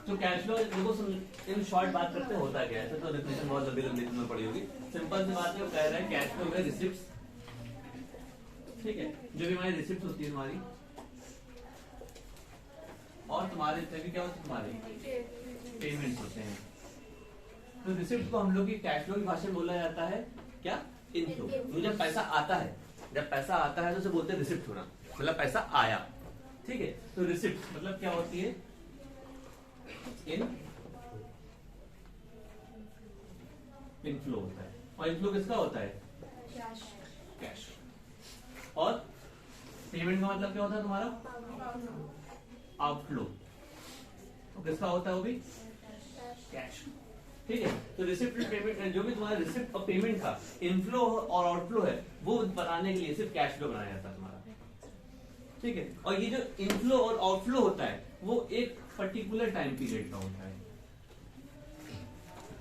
तो cash flow देखो in short बात करते होता क्या है, तो डेफिनेशन बहुत लंबी लंबी तुम्हें पड़ी होगी। सिंपल सी बात है, वो कह रहा है कैश फ्लो में रिसिप्ट्स, ठीक है, जो भी हमारी रिसिप्ट होती है तुम्हारी, और तुम्हारे भी क्या होते हैं, तुम्हारे पेमेंट्स होते हैं। तो रिसिप्ट को हम लोग की कैश फ्लो की भाषा में बोला जाता है क्या, इनफ्लो। तो जब पैसा आता है, जब पैसा आता है तो उसे बोलते हैं रिसिप्ट होना, मतलब पैसा आया, ठीक है। तो रिसिप्ट मतलब क्या होती है, इनफ्लो होता है। और इनफ्लो किसका होता है, कैश। और पेमेंट का मतलब क्या होता है तुम्हारा, आउटफ्लो। तो किसका होता है वो भी, कैश, ठीक है। तो रिसिप्ट पेमेंट, जो भी तुम्हारा रिसिप्ट और पेमेंट का इनफ्लो और आउटफ्लो है, वो बताने के लिए सिर्फ कैश फ्लो बनाया जाता है तुम्हारा, ठीक है। और ये जो इनफ्लो और आउटफ्लो होता है वो एक पर्टिकुलर टाइम पीरियड का होता है,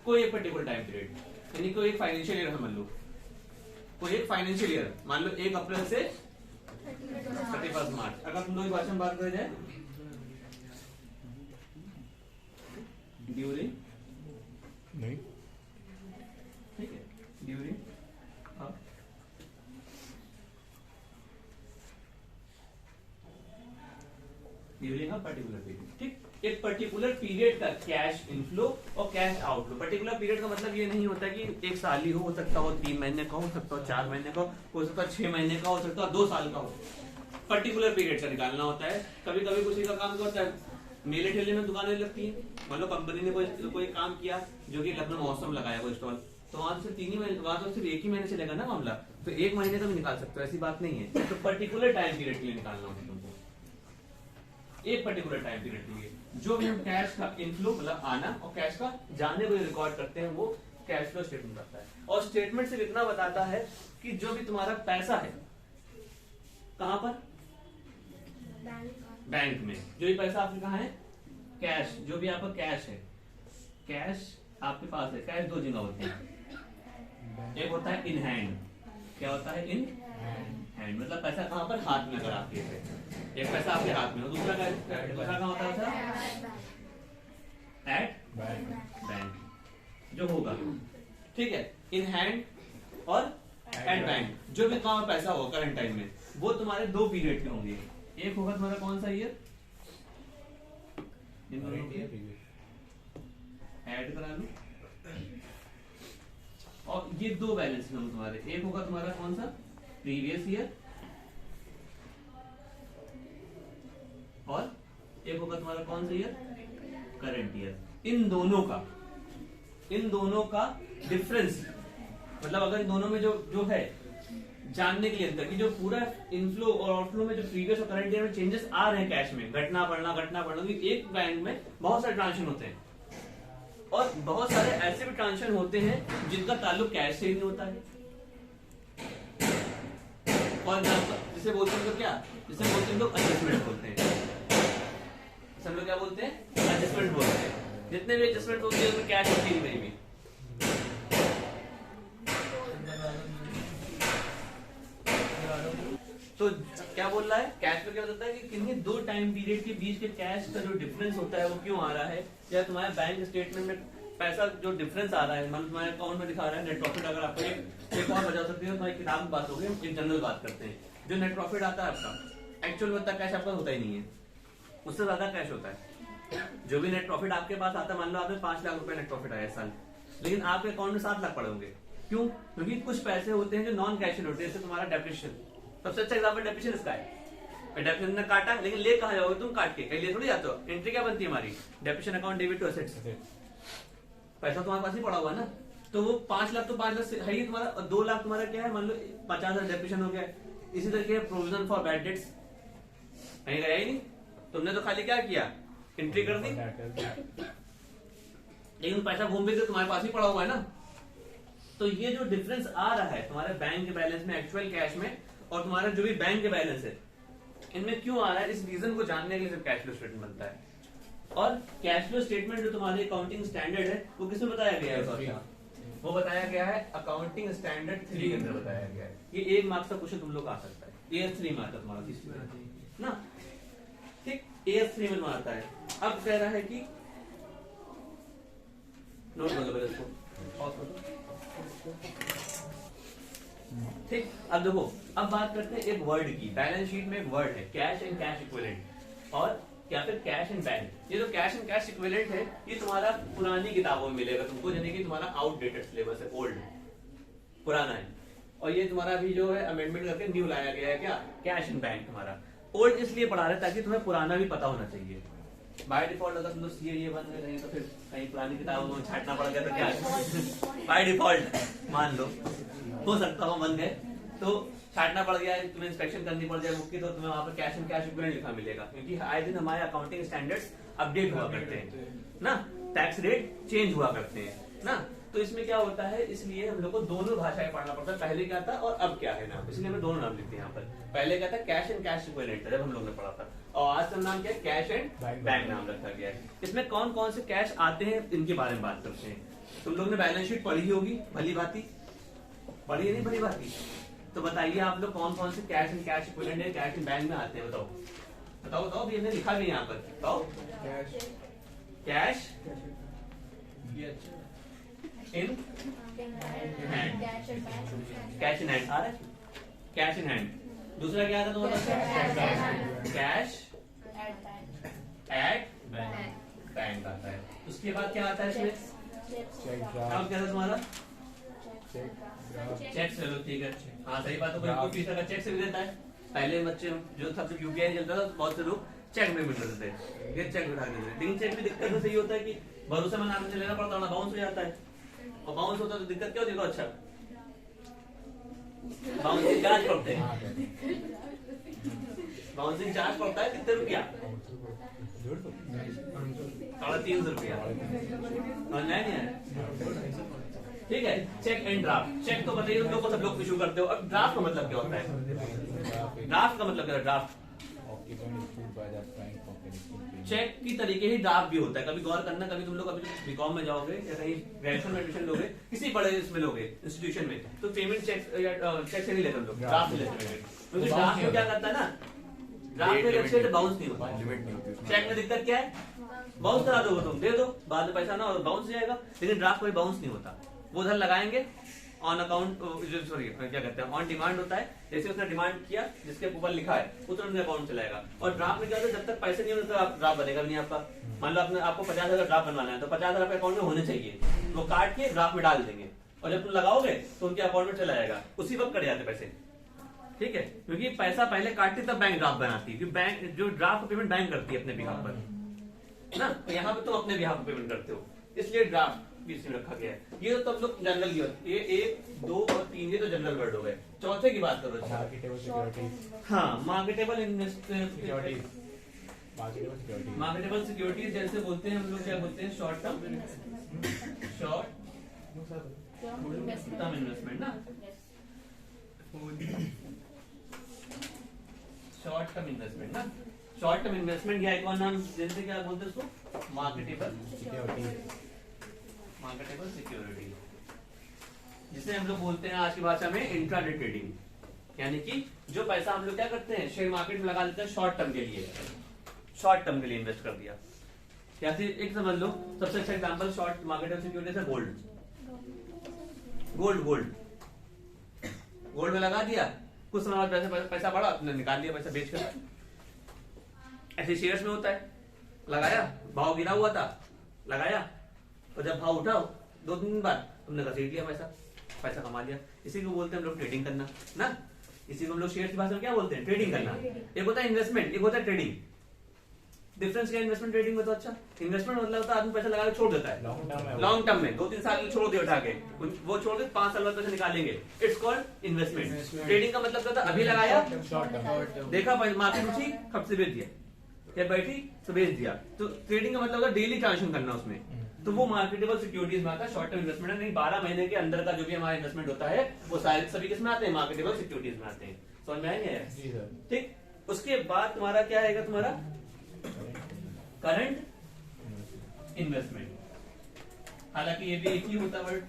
कोई एक पर्टिकुलर टाइम पीरियड, यानी कोई एक फाइनेंशियल ईयर मान लो, कोई एक फाइनेंशियल ईयर मान लो 1 अप्रैल से 31 मार्च। अगर तुम लोग की भाषा में बात करें जाए, ड्यूरिंग, नहीं ठीक है, during during a particular period, ठीक। एक पर्टिकुलर पीरियड का कैश इनफ्लो और कैश आउटफ्लो। पर्टिकुलर पीरियड का मतलब ये नहीं होता कि एक साल ही हो सकता हो, 3 महीने का हो सकता हो, 4 महीने का हो सकता है, 6 महीने का हो सकता है, 2 साल का हो। पर्टिकुलर पीरियड का निकालना होता है। कभी कभी किसी का काम क्या होता है, मेले ठेले में दुकानें लगती है, मतलब कंपनी ने कोई काम किया, जो कि लखनऊ मौसम लगाया कोई स्टॉल, तो वहां से 3 ही महीने, वहां तो सिर्फ 1 ही महीने चलेगा ना मामला, तो 1 महीने का भी निकाल सकते हो, ऐसी बात नहीं है। तो पर्टिकुलर टाइम पीरियड के लिए निकालना होता है तुमको, एक पर्टिकुलर टाइम पीरियड के लिए। जो भी हम कैश का इनफ्लो मतलब आना और कैश का जाने को रिकॉर्ड करते हैं, वो कैश फ्लो स्टेटमेंट करता है। और स्टेटमेंट सिर्फ इतना बताता है कि जो भी तुम्हारा पैसा है, कहां पर, बैंक में। जो भी पैसा आपके कहाँ है, कैश, जो भी आपका कैश है, कैश आपके पास है। कैश 2 जगह होते हैं, एक होता है इन हैंड, क्या होता है, इन हैंड मतलब पैसा कहां पर, हाथ में। अगर आपके एक पैसा आपके हाथ में हो, दूसरा पैसा कहां होता है, एट बैंक, जो होगा, ठीक है। इन हैंड और एट बैंक, जो भी कहां पैसा होगा करंट टाइम में, वो तुम्हारे 2 पीरियड के होंगे। एक होगा तुम्हारा कौन सा ईयर, ऐड करा लो, और ये 2 बैलेंस होंगे तुम्हारे। एक होगा तुम्हारा कौन सा, प्रीवियस ईयर, और एक होगा तुम्हारा कौन सा ईयर, करंट ईयर। इन दोनों का डिफरेंस, मतलब अगर इन दोनों में जो है जानने के लिए अंतर कि जो पूरा इनफ्लो और आउटफ्लो में जो प्रीवियस और करंट ईयर में चेंजेस आ रहे हैं कैश में, घटना बढ़ना, क्योंकि एक बैंक में बहुत सारे ट्रांजेक्शन होते हैं, और बहुत सारे ऐसे भी ट्रांजेक्शन होते हैं जिनका ताल्लुक कैश से ही नहीं होता है। और जिसे बोलते हैं तो क्या, जिसे बोलते हैं लोग एडजस्टमेंट बोलते हैं, सब लोग क्या बोलते हैं, एडजस्टमेंट बोलते हैं। जितने भी एडजस्टमेंट होते हैं उसमें कैश होती नहीं भी। तो क्या बोल रहा है, कैश में क्या होता है कि किन्हीं 2 टाइम पीरियड के बीच के कैश का जो डिफरेंस होता है वो क्यों आ रहा है, या तुम्हारे बैंक स्टेटमेंट में पैसा जो डिफरेंस आ रहा है, मतलब तुम्हारे अकाउंट में दिखा रहा है नेट प्रॉफिट। अगर आपको एक और बचा सकती है, तुम्हारी किताब की बात होगी, एक जनरल बात करते हैं। जो नेट प्रॉफिट आता है आपका, एक्चुअल में उतना कैश आपका होता ही नहीं है, उससे ज्यादा कैश होता है। जो भी नेट प्रॉफिट आपके पास आता है, मान लो आपने 5 लाख रुपए नेट प्रॉफिट आया इस साल, लेकिन आपके अकाउंट में 7 लाख पड़े होंगे। क्यों, क्योंकि कुछ पैसे होते हैं जो नॉन कैश होते हैं, जैसे तुम्हारा डेप्रिसिएशन। सबसे अच्छा एग्जाम्पल डेप्रिसिएशन इसका है। डेप्रिसिएशन ने काटा, लेकिन ले कहां जाओगे तुम, काट के कहीं ले थोड़ी जाते हो। एंट्री क्या बनती है हमारी, depreciation account debit to assets. पैसा तुम्हारे पास ही पड़ा हुआ है ना, तो वो 5 लाख तो 5 लाख है ही तुम्हारा, और 2 लाख तुम्हारा क्या है, मान लो 50,000 डेप्रिसिएशन हो गया। इसी तरीके प्रोविजन फॉर बैड डेट्स कहीं गया ही नहीं, तुमने तो खाली क्या किया, एंट्री कर दी, लेकिन पैसा घूम भी तुम्हारे पास ही पड़ा हुआ है ना। तो ये जो डिफरेंस आ रहा है तुम्हारे बैंक के बैलेंस में, एक्चुअल कैश में, और तुम्हारा जो भी बैंक के बैलेंस है, इनमें क्यों आ रहा है, इस रीजन को जानने के लिए सिर्फ कैश फ्लो स्टेटमेंट बनता है। और कैश फ्लो स्टेटमेंट जो तुम्हारी अकाउंटिंग स्टैंडर्ड है, वो किसमें बताया गया है, वो बताया गया है अकाउंटिंग स्टैंडर्ड 3 के अंदर बताया गया है। ये 1 मार्क्स का क्वेश्चन तुम लोग आ सकता है, AS3 में आता है तुम्हारा ना, ठीक, AS3 में आता है। अब कह रहा है कि नोट कर लो पहले इसको, पॉज कर दो। ठीक, अब देखो, अब बात करते हैं एक वर्ड की। बैलेंस शीट में एक वर्ड है कैश एंड कैश इक्विवेलेंट, और या फिर कैश एंड बैंक। ये जो कैश एंड कैश इक्विवेलेंट है ये तुम्हारा पुरानी किताबों में मिलेगा तुमको, यानी कि तुम्हारा आउटडेटेड सिलेबस है, ओल्ड पुराना है। और ये तुम्हारा अभी जो है अमेंडमेंट करके न्यू लाया गया है, क्या, कैश एंड बैंक। तुम्हारा ओल्ड इसलिए पढ़ा रहे ताकि तुम्हें पुराना भी पता होना चाहिए। बाय डिफॉल्ट अगर तुम लोग सीए बन गए नहीं तो फिर कहीं पुरानी किताबों में छाटना पड़ गया तो क्या बाय डिफॉल्ट मान लो हो सकता हो बन गए तो छाटना पड़ गया, तुम्हें इंस्पेक्शन करनी पड़ जाए बुक की, तो तुम्हें वहां पर कैश एंड कैश इक्विवेलेंट लिखा मिलेगा, क्योंकि आए दिन हमारे अकाउंटिंग स्टैंडर्ड्स अपडेट हुआ करते हैं ना, टैक्स रेट चेंज हुआ करते हैं ना। तो इसमें क्या होता है, इसलिए हम लोग को दोनों भाषाएं पढ़ना पड़ता है। पहले क्या था और अब क्या है नाम, इसलिए हमें दोनों नाम लिखते हैं यहाँ पर। पहले क्या था, कैश एंड कैश इक्विवेलेंट जब हम लोग ने पढ़ा था, और आज का नाम क्या है, कैश एंड बैंक नाम रखा गया है। इसमें कौन कौन से कैश आते हैं इनके बारे में बात करते हैं। तुम लोग ने बैलेंस शीट पढ़ी होगी, भली भांति पढ़ी है नहीं भली भांति, तो बताइए आप लोग कौन कौन से कैश एंड कैश इक्विवेलेंट है कैश एंड बैंक में आते हैं, बताओ बताओ बताओ। अभी हमने लिखा भी यहाँ पर, बताओ। Cash in hand, cash in hand आ रहा है, कैश इन हैंड। दूसरा क्या आता तुम्हारा, कैश एट बैंक आता है। उसके बाद क्या आता है इसमें, अब क्या था तुम्हारा, चेक। चलो ठीक है, हाँ सही बात है, कोई फीस का चेक से भी देता है। पहले बच्चे जो था यूपीआई चलता था, बहुत से लोग चेक में भी करते थे, ये चेक बिठा देते थे। लेकिन चेक में दिक्कत तो सही होता है कि भरोसेमंद आदमी से लेना पड़ता है, बाउंस हो जाता है, और बाउंस होता है तो दिक्कत क्या होती है, अच्छा बाउंसिंग चार्ज पड़ते हैं, बाउंसिंग चार्ज पड़ता है कितने रुपया, 350 रुपया ऑनलाइन है। ठीक है, चेक एंड ड्राफ्ट। चेक तो बताइए तुम लोग को, सब लोग इशू करते हो। अब ड्राफ्ट का मतलब क्या होता है, ड्राफ्ट का मतलब क्या है, ड्राफ्ट चेक की तरीके ही ड्राफ्ट भी होता है। कभी गौर करना, कभी तुम लोग अभी बीकॉम में जाओगे या कहीं ग्रेजुएशन में एडमिशन लोगे, किसी बड़े इसमें लोगे इंस्टीट्यूशन में, तो पेमेंट चेक या चेक से नहीं लेते हम लोग, ड्राफ्ट से लेते हैं। क्योंकि ड्राफ्ट में क्या करता है ना, ड्राफ्ट में जब से बाउंस नहीं होता। चेक में दिक्कत क्या है, बाउंस करा दोगे तुम, दे दो बाद में पैसा ना और बाउंस हो जाएगा। लेकिन ड्राफ्ट में बाउंस नहीं होता, वो उधर लगाएंगे ऑन अकाउंट, सॉरी क्या कहते हैं, ऑन डिमांड होता है। जैसे उसने डिमांड किया, जिसके ऊपर लिखा है उतना उनके अकाउंट चलाएगा। और ड्राफ्ट में क्या होता है, जब तक पैसे नहीं होते आप ड्राफ्ट बनेगा नहीं आपका। मान लो आपको 50,000 ड्राफ्ट बनवाना है, तो 50,000 आपके अकाउंट में होने चाहिए, वो काट के ड्राफ्ट में डाल देंगे, और जब तुम लगाओगे तो उनके अकाउंट में चला जाएगा, उसी वक्त कट जाते पैसे। ठीक है, क्योंकि पैसा पहले काटती तब बैंक ड्राफ्ट बनाती है, क्योंकि बैंक जो ड्राफ्ट पेमेंट बैंक करती है अपने बिहाफ पर ना, तो यहाँ पे तुम अपने बिहाफ पर पेमेंट करते हो, इसलिए ड्राफ्ट बीच में रखा गया है। ये तो तुम लोग जनरल की, ये 1, 2 और 3 ये तो जनरल वर्ड हो गए। चौथे की बात करो, हाँ मार्केटेबल सिक्योरिटीज, मार्केटेबल सिक्योरिटीज जैसे बोलते हैं हम लोग, क्या बोलते हैं, शॉर्ट टर्म इन्वेस्टमेंट ना, शॉर्ट टर्म इन्वेस्टमेंट ना, शॉर्ट टर्म इन्वेस्टमेंट या एक और नाम जैसे क्या बोलते हैं उसको, मार्केटेबल सिक्योरिटी, जिसे हम लोग बोलते हैं आज की भाषा में इंट्राडे ट्रेडिंग। यानी कि जो पैसा हम लोग क्या करते हैं, शेयर मार्केट में लगा देते हैं शॉर्ट टर्म के लिए, शॉर्ट टर्म के लिए इन्वेस्ट कर दिया। या फिर एक समझ लो, सबसे अच्छा एग्जांपल शॉर्ट मार्केट सिक्योरिटी है गोल्ड, गोल्ड गोल्ड गोल्ड में लगा दिया, कुछ समय बाद पैसा बढ़ा, आपने निकाल लिया पैसा बेच कर। ऐसे शेयर्स में होता है, लगाया भाव गिरा हुआ था, लगाया और जब भाव उठा 2-3 दिन बाद तुमने घसीट लिया पैसा, पैसा कमा लिया। इसी को बोलते हैं हम लोग ट्रेडिंग करना ना, इसी को हम लोग शेयर की भाषा में क्या बोलते हैं, ट्रेडिंग करना। एक होता है इन्वेस्टमेंट, एक होता है ट्रेडिंग। डिफरेंस क्या है इन्वेस्टमेंट ट्रेडिंग में, तो अच्छा इन्वेस्टमेंट मतलब होता है आदमी पैसा लगा के छोड़ देता है लॉन्ग टर्म में, 2-3 साल छोड़ दिया उठा के, वो छोड़ के 5 साल बाद पैसा निकालेंगे, इट्स कॉल्ड इन्वेस्टमेंट। ट्रेडिंग का मतलब क्या था, अभी लगाया, देखा मार्केट उठी, खप से बेच दिया, या बैठी तो बेच दिया। तो ट्रेडिंग का मतलब होता है डेली ट्रांजेक्शन करना उसमें, तो वो मार्केटेबल सिक्योरिटीज में आता है। शॉर्ट टर्म इन्वेस्टमेंट नहीं, 12 महीने के अंदर का जो भी हमारा इन्वेस्टमेंट होता है वो सारे सभी किसमें आते हैं, मार्केटेबल सिक्योरिटीज में आते हैं। समझ में आएंगे, ठीक। उसके बाद तुम्हारा क्या आएगा, तुम्हारा करंट इन्वेस्टमेंट। हालांकि ये भी एक ही होता है word,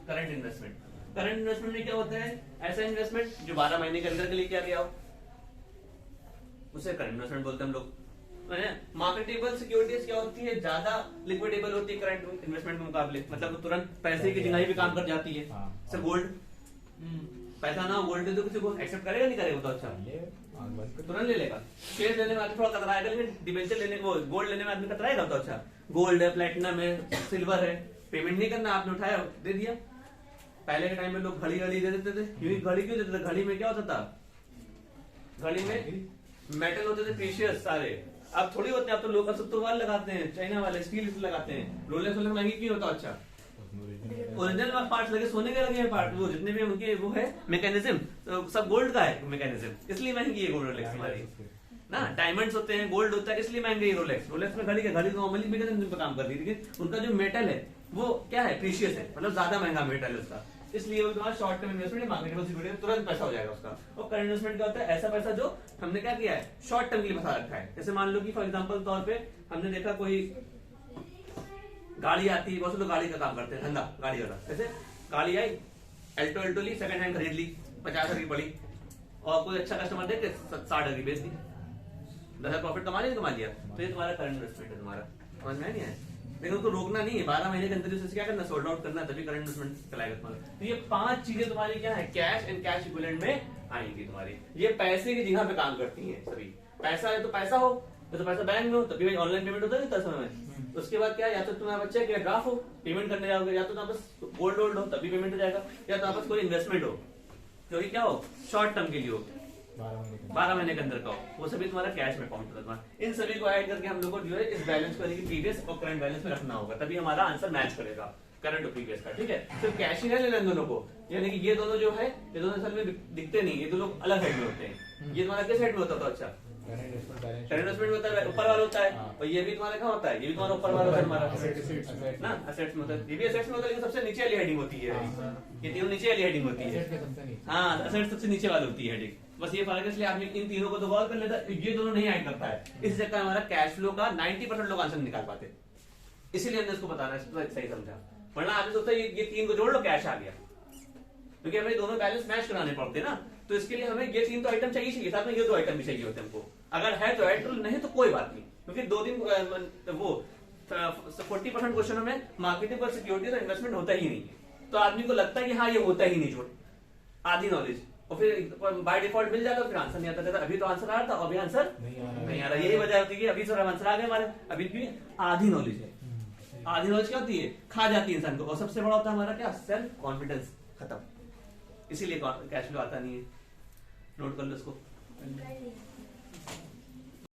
current investment. Current investment में क्या होता है, ऐसा इन्वेस्टमेंट जो 12 महीने के अंदर के लिए किया गया हो, उसे करंट इन्वेस्टमेंट बोलते हैं हम लोग। मार्केटेबल सिक्योरिटीज क्या होती है, ज्यादा लिक्विडेबल होती है करंट इन्वेस्टमेंट के मुकाबले, मतलब तुरंत पैसे की जगह भी काम कर जाती है। जैसे गोल्ड, पैसा ना गोल्ड तो किसी को एक्सेप्ट करेगा नहीं करेगा तो अच्छा तुरंत ले लेगा। शेयर लेने में आदमी थोड़ा कतराएगा, लेकिन डिबेंचर लेने को गोल्ड लेने में आदमी कतराएगा तो अच्छा। गोल्ड है, प्लेटिनम है, सिल्वर है, पेमेंट नहीं करना, आपने उठाया दे दिया। पहले के टाइम में लोग घड़ी दे देते थे, घड़ी क्यों देते थे? घड़ी में क्या होता था, घड़ी में मेटल होते थे प्रीशियस सारे। अब थोड़ी होते हैं, अब तो लोग सब तो वाले लगाते हैं, चाइना वाले स्टील लगाते हैं। रोलेक्स महंगी क्यों होता? अच्छा ओरिजिनल पार्ट्स लगे, सोने के लगे हैं पार्ट, वो जितने भी उनके वो है मैकेनिज्म तो सब गोल्ड का है मैकेनिज्म, इसलिए महंगी है गोल्ड रोलेक्स हमारी ना। डायमंड्स होते हैं, गोल्ड होता है, इसलिए महंगी है रोलेक्स। रोलेक्स में घड़ी नॉर्मली मैकेनिज्म पे काम करती है, लेकिन उनका जो मेटल है वो क्या है, प्रीशियस है, मतलब ज्यादा महंगा मेटल है उसका, इसलिए वो तुम्हारा short term investment marketable security में तुरंत पैसा हो जाएगा उसका। और करंट इन्वेस्टमेंट क्या होता है, ऐसा पैसा जो हमने क्या किया है, शॉर्ट टर्म के लिए फंसा रखा है। जैसे मान लो कि फॉर एग्जांपल तौर पे हमने देखा कोई गाड़ी आती है, बहुत लोग गाड़ी का काम करते हैं, धंधा गाड़ी वाला। जैसे गाड़ी आई, अल्टो ली, सेकंड हैंड खरीद ली, 50,000 की पड़ी, और कोई अच्छा कस्टमर देख के 60,000 की बेच दी, 10,000 प्रॉफिट कमा लिया। तो ये तुम्हारा करंट इन्वेस्टमेंट है, तुम्हारा समझ में नहीं है। लेकिन उसको रोकना नहीं है, 12 महीने के अंदर उसे क्या करना, सोल्ड आउट करना, तभी करंट इन्वेस्टमेंट चलाएगा तुम्हारा। तो ये 5 चीजें तुम्हारी क्या है, कैश एंड कैश इक्विवेलेंट में आएंगी तुम्हारी। ये पैसे की जगह पे काम करती है सभी। पैसा है तो पैसा हो, तो पैसा बैंक में हो तभी ऑनलाइन पेमेंट होता है समय में। उसके बाद क्या, या तो तुम्हारा बच्चे के ड्राफ्ट हो, पेमेंट करने जाओगे, या तो तुम्हारे गोल्ड हो तभी पेमेंट हो जाएगा, या तो आपस कोई इन्वेस्टमेंट हो जो कि क्या हो, शॉर्ट टर्म के लिए हो, 12 महीने के अंदर का हो, वो सभी तुम्हारा कैश में अकाउंट होता है। इन सभी को ऐड करके हम लोग को जो है इस बैलेंस को प्रीवियस और करंट बैलेंस में रखना होगा, तभी हमारा आंसर मैच करेगा करंट और प्रीवियस का। ठीक है, सिर्फ कैश ही नहीं लेना दोनों को, यानी कि ये दोनों जो है ये दोनों असल में दिखते नहीं, ये दोनों अलग हेड में होते हैं। ये तुम्हारा किस हेड में होता था? अच्छा करंट इन्वेस्टमेंट होता है, ऊपर वाला होता है, और ये भी तुम्हारा कहाँ होता है, ये भी तुम्हारा ऊपर वाला हमारा ना असेट्स में होता है। ये भी असेट्स में होता है, लेकिन सबसे नीचे वाली हेडिंग होती है, ये तीनों नीचे वाली हेडिंग होती है। हाँ, असेट्स सबसे नीचे वाली होती है हेडिंग, बस ये फर्क है। इसलिए आदमी इन तीनों को तो गौर कर लेता है, ये दोनों नहीं ऐड करता है, इस चक्कर हमारा कैश फ्लो का 90% लोग आंसर निकाल पाते, इसीलिए हमने इसको बताना सही समझा। वरना आदमी सोचता है ये 3 को जोड़ लो कैश आ गया, क्योंकि हमें दोनों बैलेंस मैच कराने पड़ते हैं ना। तो इसके लिए हमें ये 3 तो आइटम चाहिए, साथ में ये 2 आइटम भी चाहिए होते हैं हमको। अगर है तो ऐड, नहीं तो कोई बात नहीं, क्योंकि 2 वो 40% क्वेश्चन में मार्केटेबल सिक्योरिटीज और इन्वेस्टमेंट होता ही नहीं है। तो आदमी को लगता है कि हाँ ये होता ही नहीं, छोड़ आधी नॉलेज, और फिर बाय डिफॉल्ट मिल जाता, फिर आंसर नहीं आता। अभी तो आंसर आ रहा था, अभी आंसर नहीं आ रहा। यही वजह होती है कि अभी सर आंसर आ गए हमारे, अभी भी आधी नॉलेज है। आधी नॉलेज क्या होती है, खा जाती है इंसान को। और सबसे बड़ा होता है हमारा क्या, सेल्फ कॉन्फिडेंस खत्म, इसीलिए कैश फ्लो आता नहीं है। नोट कर लो इसको।